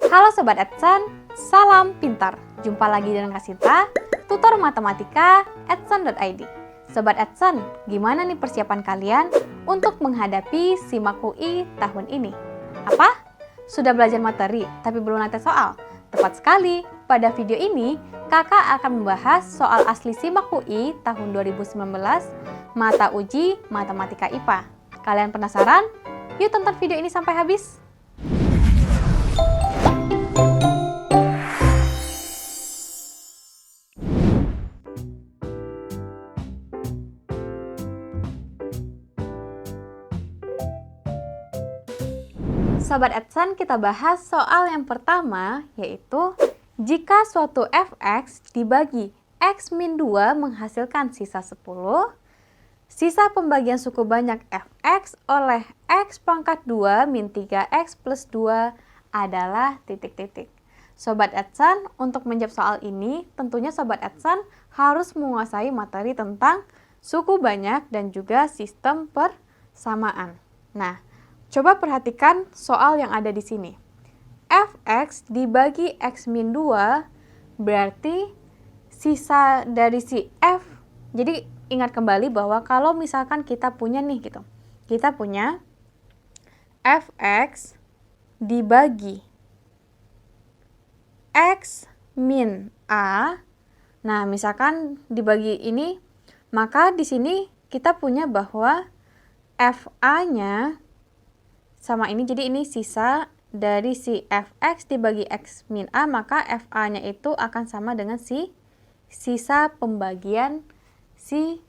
Halo Sobat Edson, salam pintar. Jumpa lagi dengan Kasita, tutor matematika edson.id. Sobat Edson, gimana nih persiapan kalian untuk menghadapi SIMAK UI tahun ini? Apa? Sudah belajar materi tapi belum nanti soal? Tepat sekali, pada video ini kakak akan membahas soal asli SIMAK UI tahun 2019 mata uji matematika IPA. Kalian penasaran? Yuk tonton video ini sampai habis. Sobat Edson, kita bahas soal yang pertama, yaitu jika suatu fx dibagi x min 2 menghasilkan sisa 10, sisa pembagian suku banyak fx oleh x pangkat 2 min 3x plus 2 adalah titik-titik. Sobat Edson, untuk menjawab soal ini, tentunya Sobat Edson harus menguasai materi tentang suku banyak dan juga sistem persamaan. Nah, coba perhatikan soal yang ada di sini. Fx dibagi x min 2 berarti sisa dari si f. Jadi ingat kembali bahwa kalau misalkan kita punya nih gitu. Kita punya fx dibagi x min a. Nah, misalkan dibagi ini, maka di sini kita punya bahwa fa-nya sama ini, jadi ini sisa dari si fx dibagi x min a, maka fa-nya itu akan sama dengan si sisa pembagian si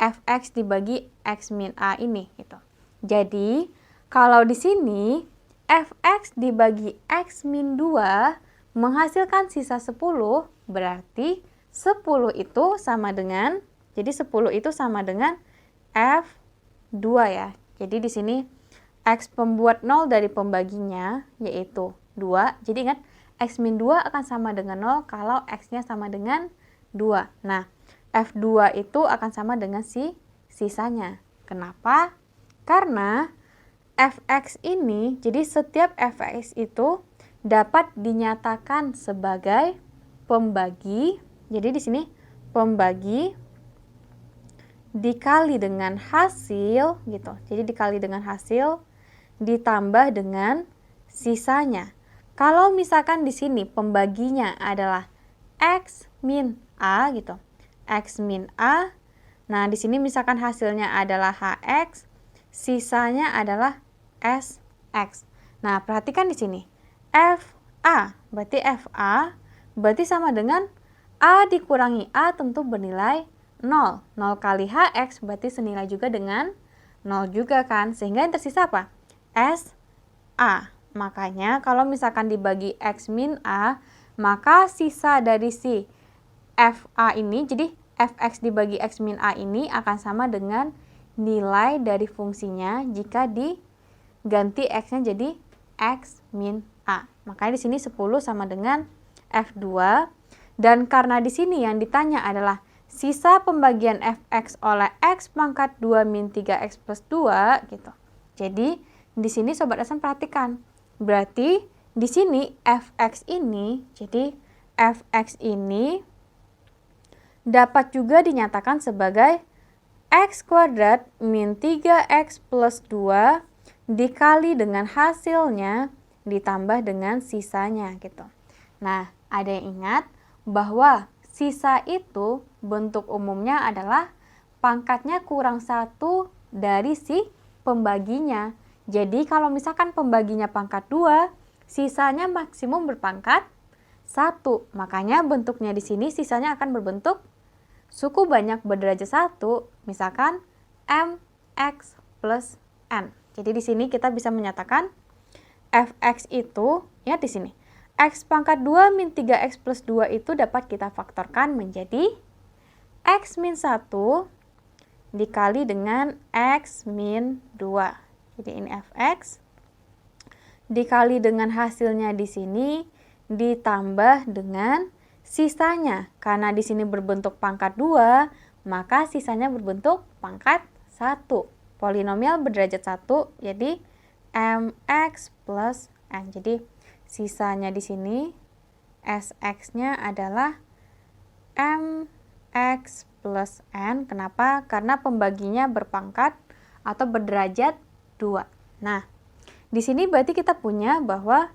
fx dibagi x min a ini gitu. Jadi kalau di sini fx dibagi x min 2 menghasilkan sisa 10, berarti 10 itu sama dengan, jadi 10 itu sama dengan f2 ya. Jadi di sini x pembuat 0 dari pembaginya yaitu 2. Jadi ingat, x min 2 akan sama dengan 0 kalau x-nya sama dengan 2. Nah, f2 itu akan sama dengan si sisanya. Kenapa? Karena fx ini, jadi setiap fx itu dapat dinyatakan sebagai pembagi. Jadi di sini pembagi dikali dengan hasil gitu. Jadi dikali dengan hasil ditambah dengan sisanya. Kalau misalkan di sini pembaginya adalah x min a gitu. X min a. Nah, di sini misalkan hasilnya adalah hx, sisanya adalah sx. Nah, perhatikan di sini. Fa, berarti sama dengan a dikurangi a tentu bernilai 0. 0 kali hx berarti senilai juga dengan 0 juga kan. Sehingga yang tersisa apa? SA. Makanya kalau misalkan dibagi x min a, maka sisa dari si FA ini, jadi fx dibagi x min a ini akan sama dengan nilai dari fungsinya jika diganti x-nya jadi x min a. Makanya di sini 10 sama dengan f2. Dan karena di sini yang ditanya adalah sisa pembagian fx oleh x pangkat 2 min 3x plus 2 gitu. Jadi di sini Sobat Edson perhatikan. Berarti di sini fx ini, jadi fx ini dapat juga dinyatakan sebagai x kuadrat min 3x plus 2 dikali dengan hasilnya ditambah dengan sisanya gitu. Nah, ada yang ingat bahwa sisa itu bentuk umumnya adalah pangkatnya kurang 1 dari si pembaginya. Jadi kalau misalkan pembaginya pangkat 2, sisanya maksimum berpangkat 1. Makanya bentuknya di sini sisanya akan berbentuk suku banyak berderajat 1, misalkan mx plus n. Jadi di sini kita bisa menyatakan fx itu, ingat di sini, x pangkat 2 min 3x plus 2 itu dapat kita faktorkan menjadi x min 1 dikali dengan x min 2. Jadi ini fx dikali dengan hasilnya di sini ditambah dengan sisanya. Karena di sini berbentuk pangkat 2, maka sisanya berbentuk pangkat 1. Polinomial berderajat 1, jadi mx plus n. Jadi sisanya di sini Sx-nya adalah mx plus n. Kenapa? Karena pembaginya berpangkat atau berderajat 2. Nah, di sini berarti kita punya bahwa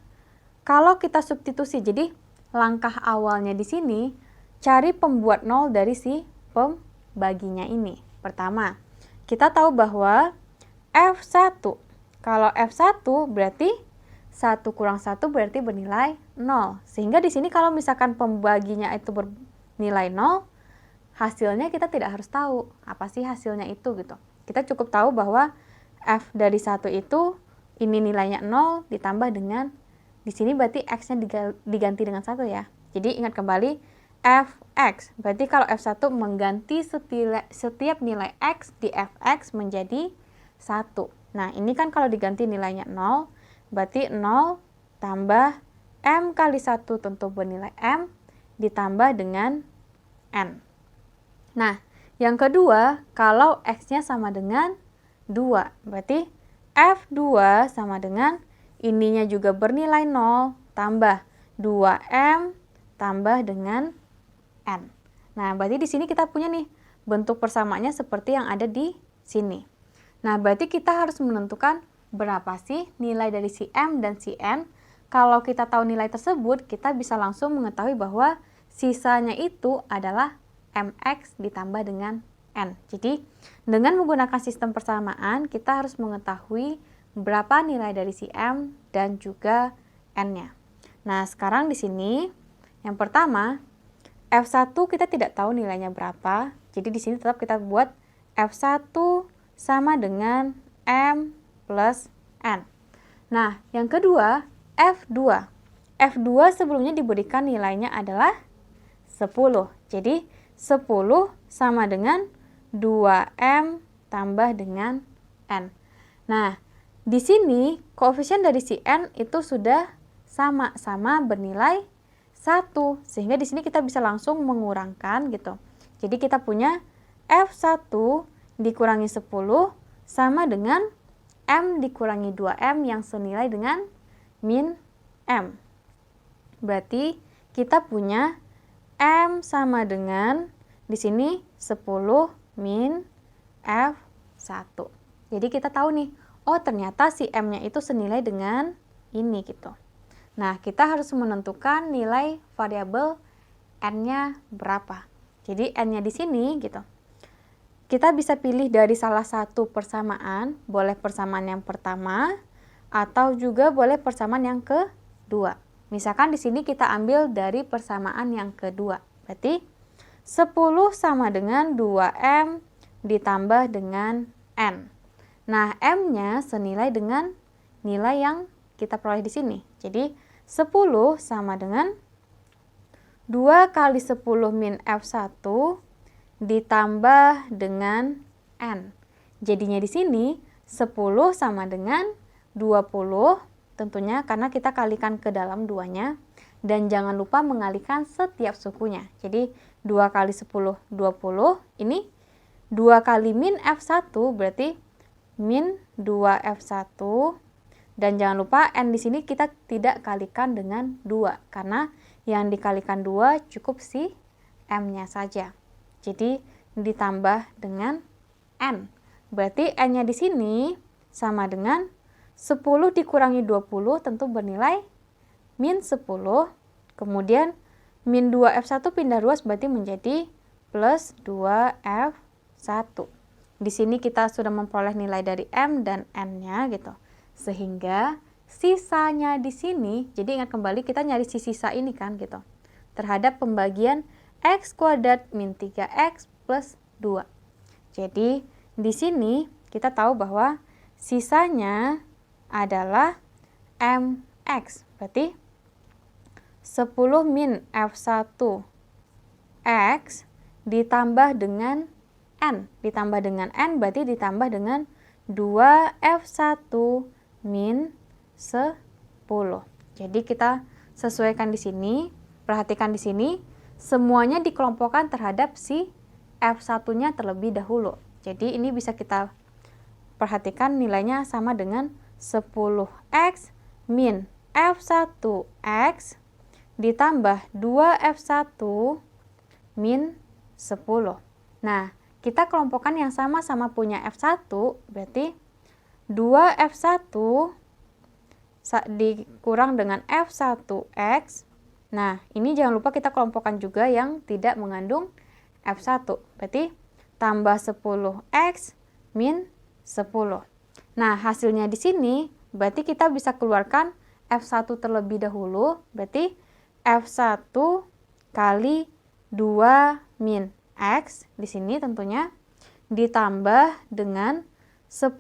kalau kita substitusi, jadi langkah awalnya di sini cari pembuat 0 dari si pembaginya ini. Pertama, kita tahu bahwa F1. Kalau F1 berarti 1 kurang 1 berarti bernilai 0. Sehingga di sini kalau misalkan pembaginya itu bernilai 0, hasilnya kita tidak harus tahu apa sih hasilnya itu gitu. Kita cukup tahu bahwa F dari 1 itu ini nilainya 0 ditambah dengan di sini berarti X-nya diganti dengan 1 ya. Jadi ingat kembali Fx. Berarti kalau F1 mengganti setiap nilai X di Fx menjadi 1. Nah, ini kan kalau diganti nilainya 0, berarti 0 tambah M kali 1 tentu bernilai M ditambah dengan N. Nah, yang kedua, kalau X-nya sama dengan 2, berarti F2 sama dengan ininya juga bernilai 0 tambah 2M tambah dengan N. Nah, berarti di sini kita punya nih bentuk persamaannya seperti yang ada di sini. Nah, berarti kita harus menentukan berapa sih nilai dari si M dan si N. Kalau kita tahu nilai tersebut, kita bisa langsung mengetahui bahwa sisanya itu adalah Mx ditambah dengan N. Jadi, dengan menggunakan sistem persamaan, kita harus mengetahui berapa nilai dari si M dan juga N-nya. Nah, sekarang di sini, yang pertama, F1 kita tidak tahu nilainya berapa. Jadi, di sini tetap kita buat F1 sama dengan M plus N. Nah, yang kedua, F2. F2 sebelumnya diberikan nilainya adalah 10. Jadi, 10 sama dengan 2M tambah dengan N. Nah, di sini koefisien dari si N itu sudah sama-sama bernilai 1. Sehingga di sini kita bisa langsung mengurangkan gitu. Jadi kita punya F1 dikurangi 10 sama dengan M dikurangi 2M yang senilai dengan min M. Berarti kita punya M sama dengan di sini 10 min F1. Jadi kita tahu nih, oh ternyata si M-nya itu senilai dengan ini gitu. Nah, kita harus menentukan nilai variabel N-nya berapa. Jadi N-nya di sini gitu. Kita bisa pilih dari salah satu persamaan, boleh persamaan yang pertama atau juga boleh persamaan yang kedua. Misalkan di sini kita ambil dari persamaan yang kedua. Berarti 10 sama dengan 2M ditambah dengan N. Nah, M-nya senilai dengan nilai yang kita peroleh di sini. Jadi, 10 sama dengan 2 kali 10 min F1 ditambah dengan N. Jadinya di sini 10 sama dengan 20 tentunya karena kita kalikan ke dalam duanya. Dan jangan lupa mengalihkan setiap sukunya. Jadi 2 kali 10, 20. Ini 2 kali min F1 berarti min 2F1. Dan jangan lupa N di sini kita tidak kalikan dengan 2. Karena yang dikalikan 2 cukup si M-nya saja. Jadi ditambah dengan N. Berarti N-nya di sini sama dengan 10 dikurangi 20 tentu bernilai min 10, kemudian min 2F1 pindah ruas berarti menjadi plus 2F1. Di sini kita sudah memperoleh nilai dari M dan N-nya gitu. Sehingga sisanya di sini, jadi ingat kembali kita nyari si sisa ini kan gitu. Terhadap pembagian X kuadrat min 3X plus 2. Jadi di sini kita tahu bahwa sisanya adalah MX. Berarti 10 min F1 X ditambah dengan N. Ditambah dengan N berarti ditambah dengan 2F1 min 10. Jadi kita sesuaikan di sini. Perhatikan di sini. Semuanya dikelompokkan terhadap si F1-nya terlebih dahulu. Jadi ini bisa kita perhatikan nilainya sama dengan 10X min F1X ditambah 2F1 min 10. Nah, kita kelompokkan yang sama-sama punya F1, berarti 2F1 dikurang dengan F1X. Nah, ini jangan lupa kita kelompokkan juga yang tidak mengandung F1. Berarti tambah 10X min 10. Nah, hasilnya di sini berarti kita bisa keluarkan F1 terlebih dahulu. Berarti F1 kali 2 min X di sini tentunya ditambah dengan 10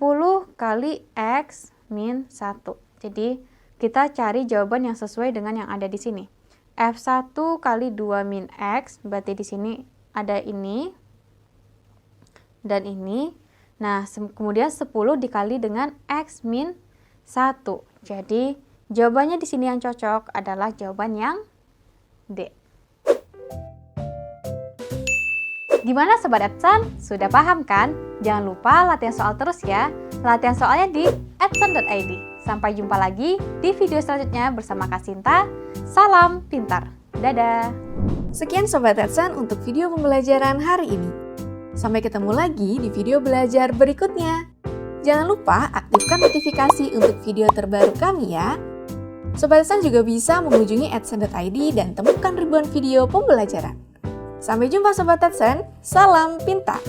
kali X min 1. Jadi kita cari jawaban yang sesuai dengan yang ada di sini. F1 kali 2 min X, berarti di sini ada ini dan ini. Nah, kemudian 10 dikali dengan X min 1. Jadi jawabannya di sini yang cocok adalah jawaban yang D. Gimana Sobat Edson? Sudah paham kan? Jangan lupa latihan soal terus ya. Latihan soalnya di edson.id. Sampai jumpa lagi di video selanjutnya bersama Kak Sinta. Salam pintar. Dadah. Sekian Sobat Edson untuk video pembelajaran hari ini. Sampai ketemu lagi di video belajar berikutnya. Jangan lupa aktifkan notifikasi untuk video terbaru kami ya. Sobat Edson juga bisa mengunjungi edson.id dan temukan ribuan video pembelajaran. Sampai jumpa Sobat Edson, salam pintar!